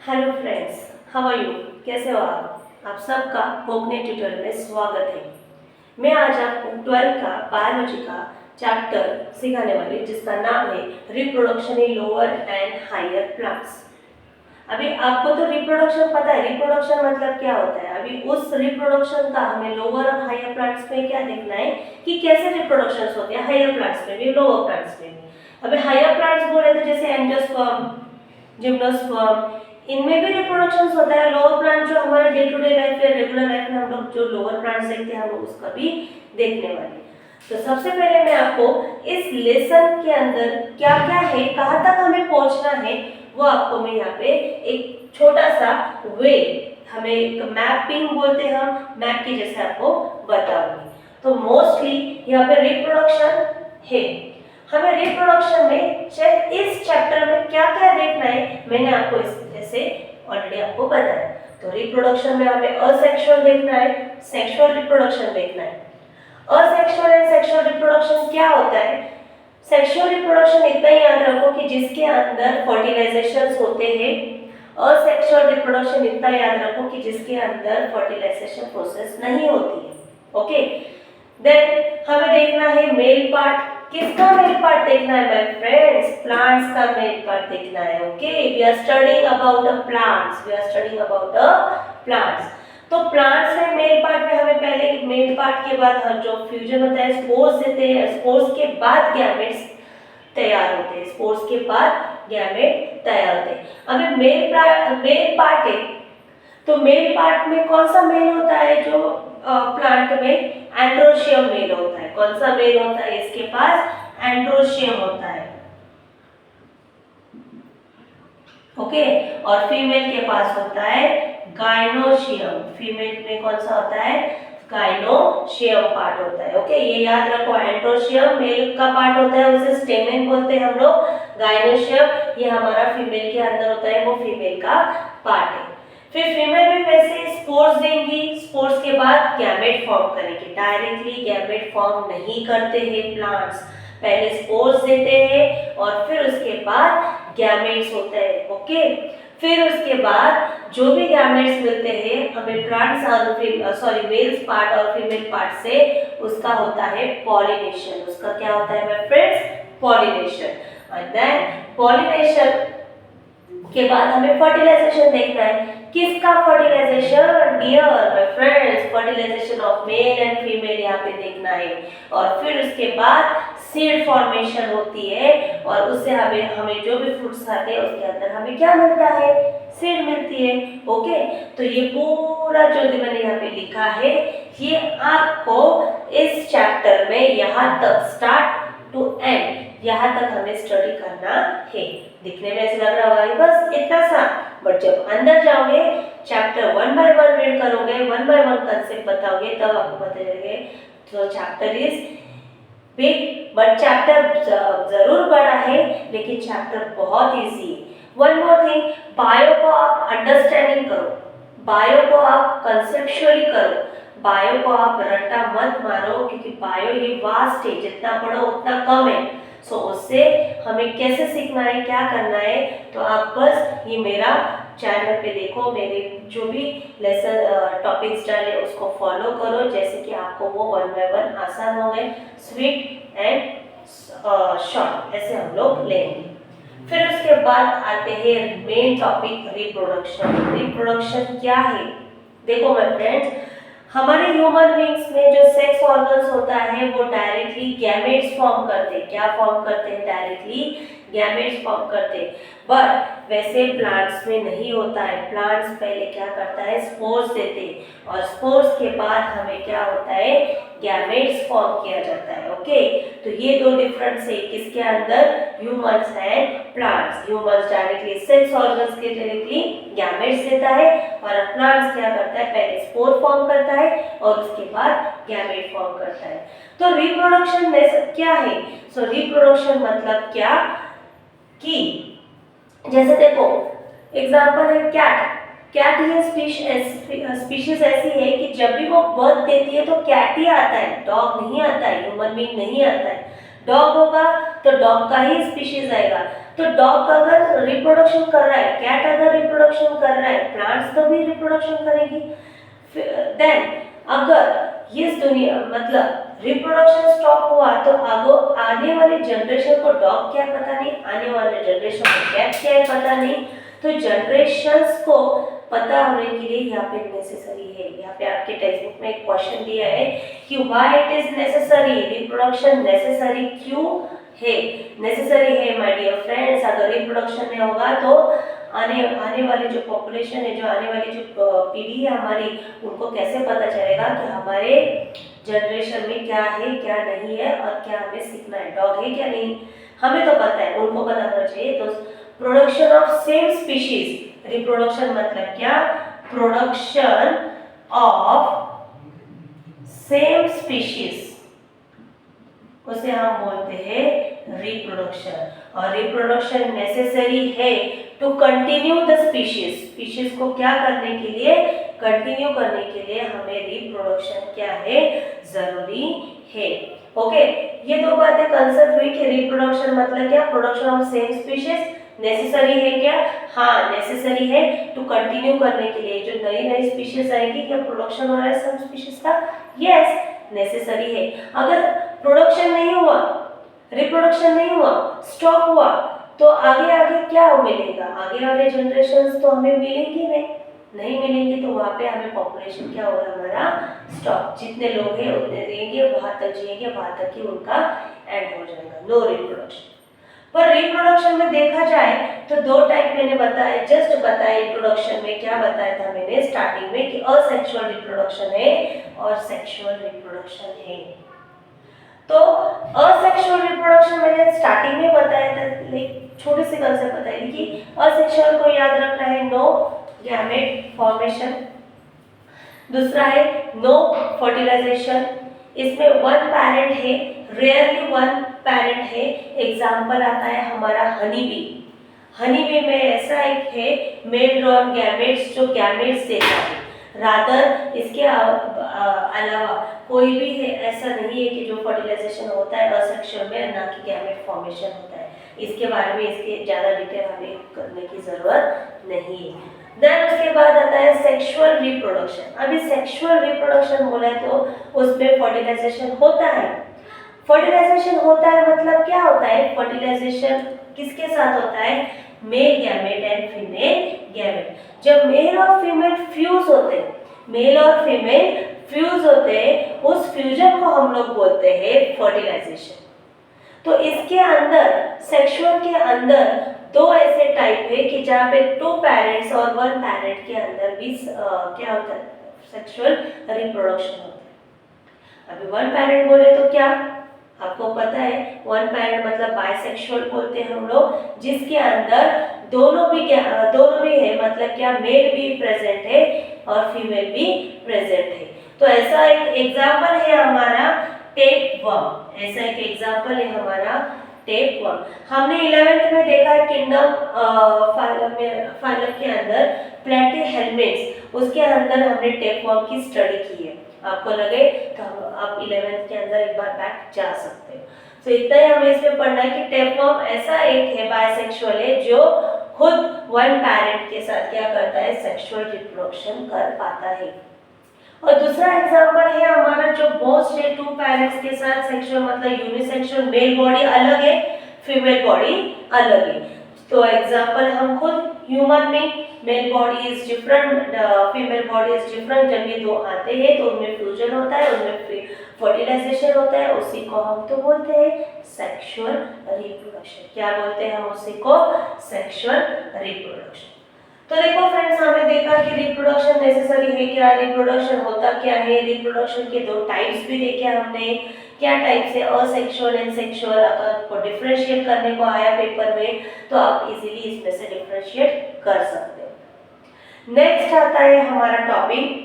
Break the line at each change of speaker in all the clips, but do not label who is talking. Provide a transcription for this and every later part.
Hello friends, how are you? कैसे हो आप सबका कोकने ट्यूटोरियल में स्वागत है। मैं आज आपको 12th का बायोलॉजी का चैप्टर सिखाने वाली जिसका नाम है reproduction in lower and higher plants. अभी आपको तो रिप्रोडक्शन पता है, रिप्रोडक्शन मतलब क्या होता है। अभी उस रिप्रोडक्शन का हमें लोअर और हायर प्लांट्स में क्या देखना है कि कैसे रिप्रोडक्शन होते हैं हायर प्लांट्स में भी, लोअर प्लांट्स में भी। अभी हायर प्लांट्स बोले तो जैसे एंजियोस्पर्म, जिम्नोस्पर्म, इनमें भी रिप्रोडक्शन होता है। लोअर प्लांट जो हमारे डे टू डे लाइफ में, रेगुलर लाइफ में हम लोग जो लोअर प्लांट्स देखते हैं हम लोग उसका भी देखने वाले हैं। तो सबसे पहले मैं आपको इस लेसन के अंदर क्या क्या है, कहाँ तक हमें पहुंचना है, वो आपको मैं यहाँ पे एक छोटा सा वे, हमें एक मैपिंग बोलते हैं, हम मैप के जैसे आपको बताऊंगी। तो मोस्टली यहाँ पे रिप्रोडक्शन है। हमें रिप्रोडक्शन में शायद इस चैप्टर में क्या क्या देखना है मैंने आपको इस जैसे ऑलरेडी आपको बताया। तो रिप्रोडक्शन में हमें असेक्सुअल देखना है, सेक्सुअल रिप्रोडक्शन देखना है। असेक्सुअल एंड सेक्सुअल रिप्रोडक्शन क्या होता है? सेक्सुअल रिप्रोडक्शन इतना ही याद रखो कि जिसके अंदर फर्टिलाइजेशन होते हैं। असेक्सुअल रिप्रोडक्शन इतना याद रखो कि जिसके अंदर फर्टिलाइजेशन प्रोसेस नहीं होती है। ओके, देन हमें देखना है मेल पार्ट। किसका मेल पार्ट देखना है माय फ्रेंड्स? प्लांट्स का मेल पार्ट देखना है। Okay, we are studying about the plants, we are studying about the plants. तो प्लांट्स में मेल पार्ट में हमें पहले मेल पार्ट के बाद हम जो फ्यूजन होता है, स्पोर्स देते हैं, स्पोर्स के बाद गैमेट्स तैयार होते हैं, स्पोर्स के बाद गैमेट तैयार होते हैं। अभी मेल पार्ट है, तो मेल पार्ट में कौन सा मेल होता है? जो प्लांट में एंड्रोशियम मेल होता है। कौन सा मेल होता है इसके पास? एंड्रोशियम होता है। ओके, और फीमेल के पास होता है गाइनोशियम। फीमेल में कौन सा होता है? गाइनोशियम पार्ट होता है। ओके, ये याद रखो, एंड्रोशियम मेल का पार्ट होता है, उसे स्टेमेन बोलते हैं हम लोग। गाइनोशियम ये हमारा फीमेल के अंदर होता है, वो फीमेल का पार्ट है। फिर फीमेल भी वैसे स्पोर्स देंगी, स्पोर्स के बाद गैमेट फॉर्म करेंगे। डायरेक्टली गैमेट फॉर्म नहीं करते हैं प्लांट्स, पहले स्पोर्स देते हैं और फिर उसके बाद गैमेट्स होते हैं। ओके, फिर उसके बाद जो भी गैमेट्स मिलते हैं हमें प्लांट्स मेल्स पार्ट और फीमेल पार्ट से, उसका होता है पॉलिनेशन। उसका क्या होता है my friends? Pollination. And then pollination के बाद हमें फर्टिलाइजेशन देखना है। किसका fertilisation? Dear my friends, fertilisation of male and female यहाँ पे देखना है। और फिर उसके बाद सीड फॉर्मेशन होती है और उससे हमें जो भी फ्रूट्स खाते हैं उसके अंदर हमें क्या मिलता है? सीड मिलती है। ओके, तो ये पूरा जो मैंने यहाँ पे लिखा है ये आपको इस चैप्टर में यहाँ तक स्टार्ट टू एंड यहाँ तक हमें स्टडी करना है। दिखने में ऐसा लग रहा होगा बस इतना सा, बट जब अंदर जाओगे चैप्टर 1 बाय 1 रीड करोगे, 1 बाय 1 कंसेप्ट बताओगे, तब आपको पता चलेगा तो chapter is big, but chapter जरूर बड़ा है लेकिन चैप्टर बहुत इजी है। वन मोर थिंग, बायो को आप अंडरस्टैंडिंग करो, बायो को आप कंसेप्चुअली करो, बायो को आप रट्टा मत मारो, क्योंकि बायो ये वास्ट है, जितना पढ़ो उतना कम है। सो उससे हमें कैसे सीखना है, क्या करना है, तो आप बस ये मेरा चैनल पे देखो, मेरे जो भी लेसन टॉपिक्स डाले उसको फॉलो करो, जैसे कि आपको वो 1 बाय 1 आसान हो गए, स्वीट एंड शॉर्ट ऐसे हम लोग लेंगे। फिर उसके बाद आते हैं मेन टॉपिक रिप्रोडक्शन। रिप्रोडक्शन क्या है? देखो माय फ्रेंड्स, हमारे ह्यूमन बींग्स में जो सेक्स ऑर्गन्स होता है वो डायरेक्टली गैमेट्स फॉर्म करते हैं। क्या फॉर्म करते हैं? डायरेक्टली गैमेट्स फॉर्म करते हैं। बट वैसे प्लांट्स में नहीं होता है। प्लांट्स पहले क्या करता है? स्पोर्स देते हैं और स्पोर्स के बाद हमें क्या होता है? गैमेट्स फॉर्म किया जाता है। ओके, तो ये दो डिफरेंस है किसके अंदर? Humans and plants. Humans directly sex organs के डायरेक्टली गैमेट्स देता है और प्लांट्स क्या करता है? पहले स्पोर फॉर्म करता है और उसके बाद गैमेट फॉर्म करता है। तो रिप्रोडक्शन क्या है? सो रिप्रोडक्शन मतलब क्या कि जैसे देखो एग्जांपल है कैट। कैट ये स्पीशीज ऐसी है कि जब भी वो बर्थ देती है तो कैट ही आता है, डॉग नहीं आता है, ह्यूमन बीइंग नहीं आता है। डॉग होगा तो डॉग का ही स्पीशीज आएगा। तो डॉग अगर रिप्रोडक्शन कर रहा है, कैट अगर रिप्रोडक्शन कर रहा है, प्लांट्स तो भी रिप्रोडक्शन करेगी। देन अगर इस दुनिया मतलब रिप्रोडक्शन स्टॉप हुआ तो आने वाले जनरेशन को डॉग क्या पता नहीं, आने वाले जनरेशन को कैट क्या है पता नहीं। तो जनरेशंस को पता होने के लिए यहाँ पे नेसेसरी है। यहाँ पे आपके टेक्स्ट बुक में एक क्वेश्चन दिया है कि why it is necessary, reproduction necessary क्यों है। नेसेसरी है माय डियर फ्रेंड्स, अगर रिप्रोडक्शन नहीं होगा तो आने वाली जो पॉपुलेशन है, जो आने वाली जो पीढ़ी है हमारी, उनको कैसे पता चलेगा कि हमारे जनरेशन में क्या है क्या नहीं है और क्या हमें सीखना है, डॉग है क्या नहीं। हमें तो पता है, उनको पता होना चाहिए। तो production of same species, reproduction मतलब क्या, प्रोडक्शन ऑफ सेम स्पीशीज, उसे हम बोलते हैं रिप्रोडक्शन। और रिप्रोडक्शन नेसेसरी है to continue the species, species को क्या करने के लिए, कंटिन्यू करने के लिए हमें रिप्रोडक्शन क्या है, जरूरी है। ओके, ये दो बातें कंसेप्ट हुई कि रिप्रोडक्शन मतलब क्या, production of same species, necessary है क्या, हाँ नेसेसरी है टू कंटिन्यू करने के लिए, जो नई नई स्पीशीज आएगी क्या प्रोडक्शन हो रहा है सब स्पीशीज का, यस नेसेसरी है। अगर प्रोडक्शन नहीं हुआ, रिप्रोडक्शन नहीं हुआ, स्टॉप हुआ, तो आगे आगे क्या मिलेगा, आगे वाले जनरेशंस तो हमें मिलेंगी नहीं मिलेंगी, तो वहाँ पे हमें पॉपुलेशन क्या होगा, हमारा स्टॉप, जितने लोग हैं उतने रहेंगे, वहाँ तक जिएंगे, वहाँ तक ही उनका एंड हो जाएगा, नो रिप्रोडक्शन। पर रिप्रोडक्शन में देखा जाए तो दो टाइप मैंने बताया, जस्ट बताया इंट्रोडक्शन में, क्या बताया था मैंने स्टार्टिंग में कि असेक्सुअल रिप्रोडक्शन है और सेक्सुअल रिप्रोडक्शन है। तो असेक्सुअल रिप्रोडक्शन मैंने स्टार्टिंग में बताया था, छोटे से कंसेप्ट बताई थी कि असेक्सुअल को याद रखना है, नो गैमेट फॉर्मेशन, दूसरा है नो फर्टिलाइजेशन, इसमें वन पैरेंट है, रेयरली वन पैरेंट है। एग्जाम्पल आता है हमारा हनी बी, हनी बी में ऐसा एक है मेल ड्रॉन गैमेट्स, जो गैमेट्स देता है, रादर इसके अलावा कोई भी है ऐसा नहीं है कि जो फर्टिलाइजेशन होता है असेक्सुअल में, ना कि गैमेट फॉर्मेशन होता है। इसके बारे में इसके ज़्यादा डिटेल हमें करने की ज़रूरत नहीं है। देन उसके बाद आता है सेक्सुअल रिप्रोडक्शन। अभी सेक्सुअल रिप्रोडक्शन बोला है तो उसमें फर्टिलाइजेशन होता है। फर्टिलाइजेशन होता है मतलब क्या होता है, फर्टिलाइजेशन किसके साथ होता है, male gamete and female gamete. जब मेल और फीमेल फ्यूज होते हैं, मेल और फीमेल फ्यूज होते हैं, उस फ्यूजन को हम लोग बोलते हैं फर्टिलाइजेशन। तो इसके अंदर, सेक्सुअल के अंदर दो ऐसे टाइप है कि जहाँ पे टू पेरेंट्स और वन पेरेंट के अंदर भी क्या होता है, सेक्सुअल रिप्रोडक्शन होता है। अभी वन पेरेंट बोले तो क्या आपको पता है, वन पेरेंट मतलब बाइसेक्सुअल बोलते हैं हम लोग, जिसके अंदर दोनों भी है, मतलब क्या मेल भी प्रेजेंट है और फीमेल भी प्रेजेंट है। तो ऐसा एक एग्जाम्पल है हमारा टेपवर्म, ऐसा एक एग्जाम्पल है हमारा टेपवर्म। हमने 11th में देखा किंगडम फाइलम के अंदर प्लेटीहेल्मिन्थ्स, उसके अंदर हमने टेपवर्म की स्टडी की है। आपको लगे तो आप 11th के अंदर एक बार बैक जा सकते हो। तो इतना ही हमें इसमें पढ़ना है कि टेपवर्म ऐसा एक है बाइसेक्सुअल है जो खुद वन पेरेंट के साथ क्या करता है, सेक्सुअल रिप्रोडक्शन कर पाता है। और दूसरा एग्जांपल है हमारा जो मोस्ट है टू पेरेंट्स के साथ सेक्सुअल, मतलब यूनिसेक्सुअल, मेल बॉडी अलग है, फीमेल बॉडी अलग है। तो एग्जांपल हम खुद ह्यूमन में male body is different, female body is different, जब ये दो आते हैं तो उनमें फ्यूजन होता है, उनमें फर्टिलाइजेशन होता है, उसी को हम तो बोलते हैं सेक्सुअल रिप्रोडक्शन। क्या बोलते हैं हम उसी को, सेक्सुअल रिप्रोडक्शन। तो देखो फ्रेंड्स, हमने देखा कि रिप्रोडक्शन नेसेसरी है क्या, रिप्रोडक्शन होता क्या है, रिप्रोडक्शन के दो टाइप्स भी देखे हमने, क्या टाइप्स है असेक्सुअल एंड सेक्सुअल। अगर आपको डिफरेंशिएट करने को आया पेपर में तो आप इजीली इसमें से डिफरेंशिएट कर सकते हो। नेक्स्ट आता है हमारा टॉपिक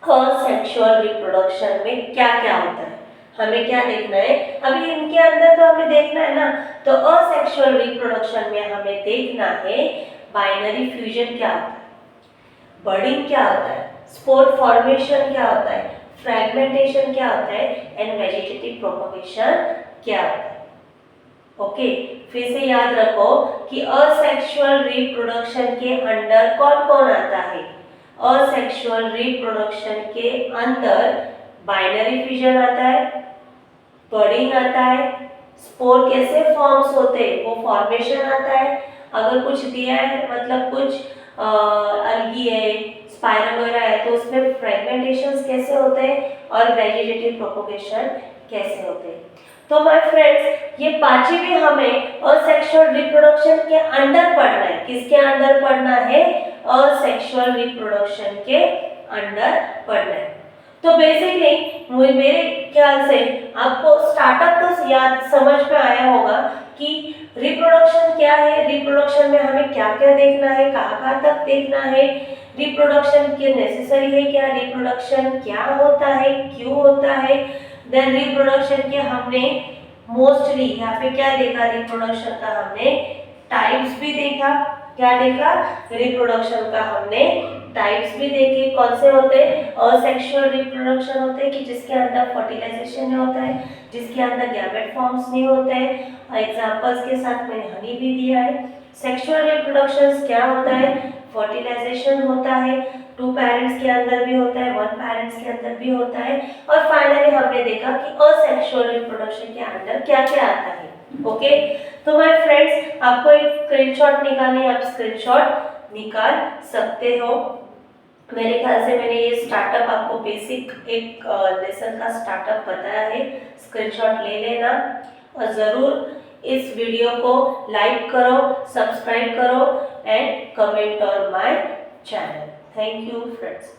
असेक्सुअल रिप्रोडक्शन में क्या क्या होता है, हमें क्या देखना है। अभी इनके अंदर तो हमें देखना है ना, तो असेक्सुअल रिप्रोडक्शन में हमें देखना है बाइनरी फ्यूजन क्या होता है, बर्डिंग क्या होता है, स्पोर फॉर्मेशन क्या होता है, फ्रैगमेंटेशन क्या होता है एंड वेजिटेटिव प्रोपगेशन क्या होता है। ओके, फिर से याद रखो कि असेक्सुअल रिप्रोडक्शन के अंडर कौन कौन आता है। असेक्सुअल रिप्रोडक्शन के अंदर बाइनरी फिजन आता है, बर्डिंग आता है, स्पोर कैसे फॉर्म्स होते हैं वो फॉर्मेशन आता है, अगर कुछ दिया है मतलब कुछ अलगी है, स्पाइरल वगैरह है तो उसमें फ्रेगमेंटेशंस कैसे होते हैं और वेजिटेटिव प्रोपगेशन कैसे होते हैं। तो माय फ्रेंड्स, ये पांचों भी हमें असेक्सुअल रिप्रोडक्शन के अंडर पढ़ना है। किसके अंडर पढ़ना है? असेक्सुअल रिप्रोडक्शन के अंडर पढ़ना है। तो बेसिकली मेरे ख्याल से आपको स्टार्टअप तो याद समझ में आया होगा कि रिप्रोडक्शन क्या है, रिप्रोडक्शन में हमें क्या क्या देखना है, कहाँ तक देखना है, रिप्रोडक्शन के नेसेसरी है क्या, रिप्रोडक्शन क्या होता है, क्यों होता है। देन रिप्रोडक्शन के हमने मोस्टली यहाँ पे क्या देखा, रिप्रोडक्शन का हमने टाइप्स भी देखा। क्या देखा? रिप्रोडक्शन का हमने टाइप्स भी देखे। कौन से होते हैं? असेक्सुअल रिप्रोडक्शन होते हैं कि जिसके अंदर फर्टिलाइजेशन नहीं होता है, जिसके अंदर गैमेट फॉर्म्स नहीं होते हैं। एग्जांपल्स के साथ मैंने हनी भी दिया है। सेक्सुअल रिप्रोडक्शन क्या होता है? फर्टिलाइजेशन होता है, 2 पेरेंट्स के अंदर भी होता है, 1 पेरेंट्स के अंदर भी होता है। और फाइनली हमने देखा कि असेक्सुअल रिप्रोडक्शन के अंदर क्या क्या आता है। ओके, तो माय फ्रेंड्स, आपको एक स्क्रीनशॉट निकालनी है, आप स्क्रीनशॉट निकाल सकते हो। मेरे ख्याल से मैंने ये स्टार्टअप आपको बेसिक एक लेसन का स्टार्टअप बताया है। स्क्रीनशॉट ले लेना और ज़रूर इस वीडियो को लाइक करो, सब्सक्राइब करो and comment on my channel. Thank you friends.